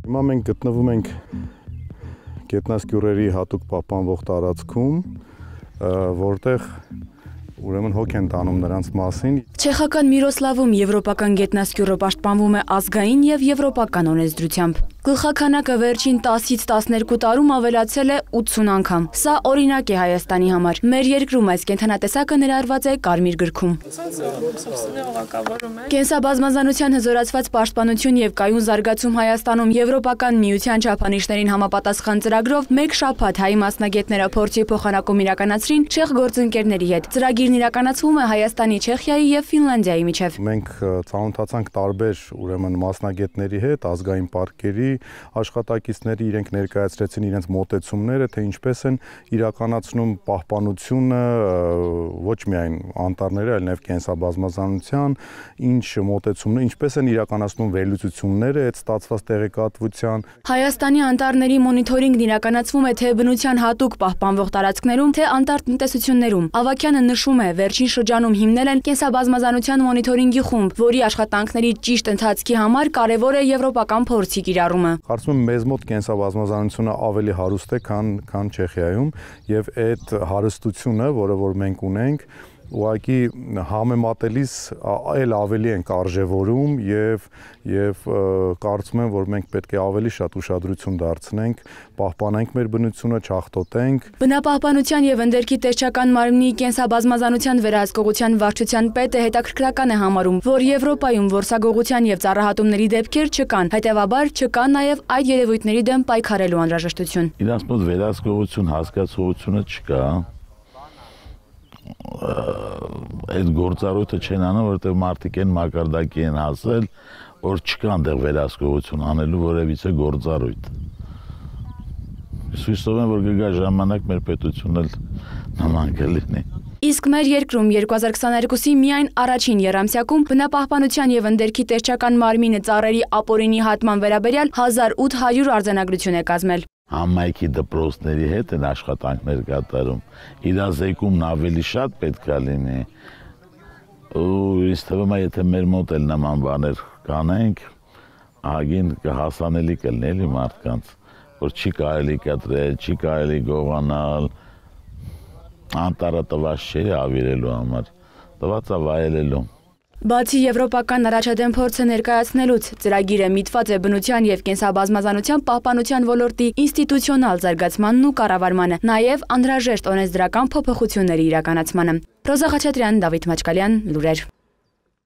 Հիմա մենք գտնվում ենք գետնասկյուրերի հատուկ պահպանվող տարածքում, որտեղ ուրեմն հոգ են տանում նրանց մասին։ Չեխական Միրոսլավում եվրոպական գետնասկյուրը պաշտպանվում է ազգային եւ եվրոպական օրենսդրությամբ։ Գլխաքանակը վերջին 10-ից 12 տարում ավելացել է 80 անգամ։ Սա օրինակ է Հայաստանի համար։ Մեր երկրում այս կենդանատեսակը ներառված է Կարմիր գրքում։ Կենսաբազմազանության հզորացված պաշտպանություն եւ կայուն զարգացում Հայաստանում Եվրոպական միության չափանիշներին համապատասխան ծրագրով մեկ շաբաթ հայ մասնագետները փորձի փոխանակում իրականացրին չեխ գործընկերների հետ։ Ծրագիրն իրականացվում է Հայաստանի, Չեխիայի եւ Ֆինլանդիայի միջև։ Մենք ծանոթացանք տարբեր ուրեմն մասնագետների հետ, ազգային պարկերի աշխատակիցների, իրենք ներկայացրեցին իրենց մոտեցումները, թե ինչպես են իրականացնում պահպանությունը ոչ միայն անտառների, այլ նաև կենսաբազմազանության, ինչ մոտեցումներ, ինչպես են իրականացնում վերլուծությունները այդ ստացված տեղեկատվության։ Հայաստանի անտառների մոնիթորինգն իրականացվում է թե բնության հատուկ պահպանվող տարածքներում, թե անտառտնտեսություններում։ Ավագյանը նշում է, վերջին շրջանում հիմնել են կենսաբազմազանության մոնիթորինգի խումբ, որի աշխատանքների ճիշտ ընթացքի համար կարևոր է եվրոպական փորձի կիրառումը։ Կարծում եմ մեզ մոտ կենսաբազմազանությունը ավելի հարուստ է, քան Չեխիայում, եւ այդ հարստությունը, որը որ մենք ունենք, ուղղակի համեմատելիս այլ ավելի ենք արժևորում եւ կարծում եմ, որ մենք պետք է ավելի շատ ուշադրություն դարձնենք, պահպանենք մեր բնությունը, չախտոտենք։ Բնապահպանության եւ ընդերքի տեսչական մարմնի կենսաբազմազանության վերահսկողության վարչության պետը հետաքրքրական է համարում, որ Եվրոպայում որսագողության եւ ծառահատումների դեպքեր չկան, հետեւաբար չկա նաեւ այդ երևույթների դեմ պայքարելու անհրաժեշտություն։ Իրանց մոտ վերահսկողություն հասկացողությունը չկա։ Այդ գործառույթը չեն անում, որովհետև մարդիկ են մակարդակի են հասել, որ չկա այնտեղ վերահսկողություն անելու որևիցե գործառույթ։ Հույսով եմ, որ կգա ժամանակ մեր պետությունն էլ նման կլինի։ Իսկ մեր երկրում 2022-ի միայն առաջին եռամսյակում բնապահպանության եւ ընդերքի տեսչական մարմինը ծառերի ապօրինի հատման վերաբերյալ 1800 արձանագրություն է կազմել։ Համայնքի դպրոցների հետ են աշխատանքներ կատարում, իրազեկումն ավելի շատ պետք է լինի, ու ինձ թվում է, եթե մեր մոտ էլ նման բաներ կանենք, ահագին հասանելի կլինի էլի մարդկանց, որ չի կարելի կտրել, չի կարելի գողանալ, անտառը տված չէ ավիրելու համար, տված է վայելելու։ Բացի եվրոպական առաջադեմ փորձը ներկայացնելուց, ծրագիրը միտված է բնության եւ կենսաբազմազանության պահպանության ոլորտի ինստիտուցիոնալ զարգացմանն ու կառավարմանը, նաեւ անհրաժեշտ օրենսդրական փոփոխությունների իրականացմանը։ Ռոզա Խաչատրյան, Դավիթ Մաչկալյան, լուրեր։